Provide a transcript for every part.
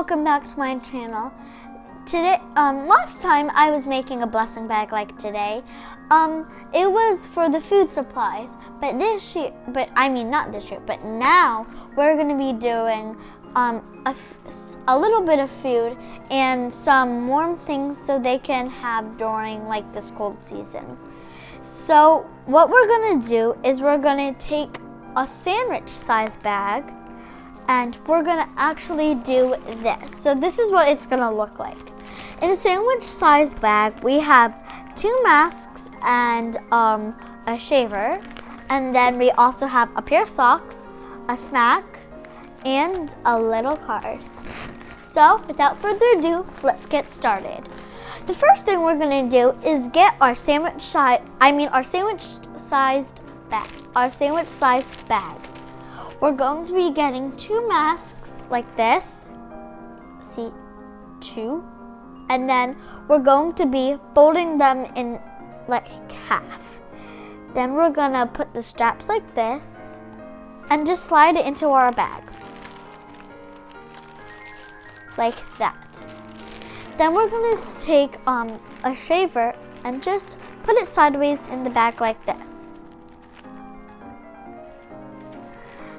welcome back to my channel. Today, last time I was making a blessing bag like today. It was for the food supplies, but not this year, but now we're gonna be doing a little bit of food and some warm things so they can have during like this cold season. So what we're gonna do is we're gonna take a sandwich size bag and we're gonna actually do this. So this is what it's gonna look like. In a sandwich size bag, we have 2 masks and a shaver, and then we also have a pair of socks, a snack, and a little card. So without further ado, let's get started. The first thing we're gonna do is get our sandwich sized bag. We're going to be getting 2 masks like this. See, 2. And then we're going to be folding them in like half. Then we're gonna put the straps like this and just slide it into our bag. Like that. Then we're gonna take a shaver and just put it sideways in the bag like this.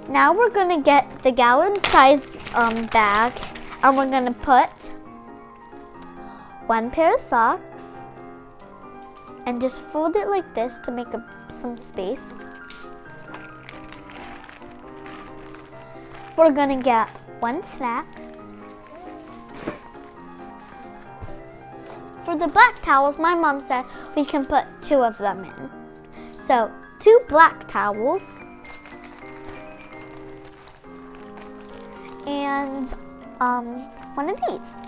Now we're gonna get the gallon size bag and we're gonna put 1 pair of socks and just fold it like this to make some space. We're gonna get 1 snack. For the black towels, my mom said we can put 2 of them in. So 2 black towels and 1 of these.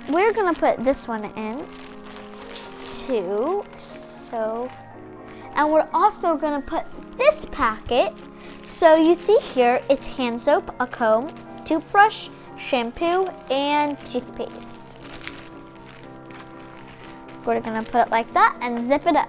We're gonna put this one in, 2, and we're also gonna put this packet. So you see here, it's hand soap, a comb, toothbrush, shampoo, and toothpaste. We're gonna put it like that and zip it up.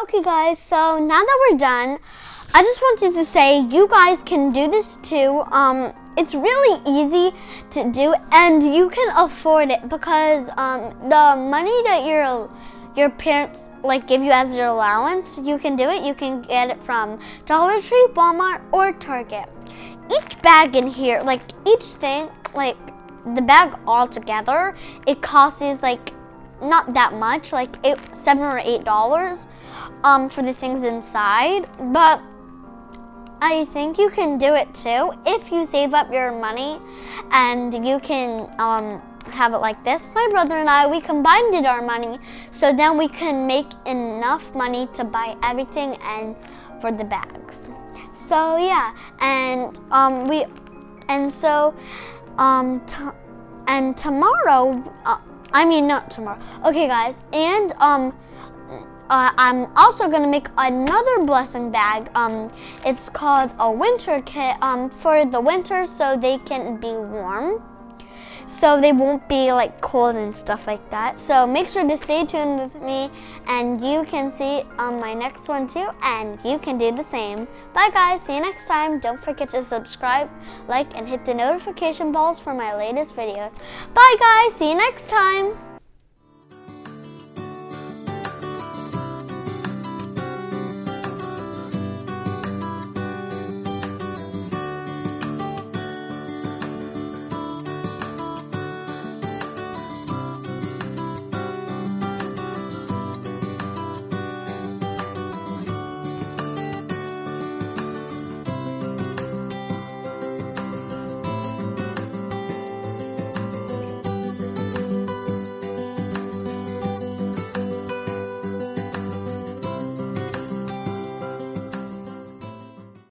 Okay guys, so now that we're done, I just wanted to say you guys can do this too. It's really easy to do and you can afford it because the money that your parents like give you as your allowance, you can do it. You can get it from Dollar Tree, Walmart, or Target. Each bag in here, like each thing, like the bag all together, it costs like not that much, like $7 or $8 for the things inside, but I think you can do it too if you save up your money and you can have it like this. My brother and I, we combined our money so then we can make enough money to buy everything and for the bags. So yeah, and tomorrow I mean, not tomorrow. Okay, guys, and I'm also gonna make another blessing bag. It's called a winter kit for the winter, so they can be warm, so they won't be like cold and stuff like that. So make sure to stay tuned with me, and you can see my next one too, and you can do the same. Bye guys, see you next time. Don't forget to subscribe, like, and hit the notification bells for my latest videos. Bye guys, see you next time.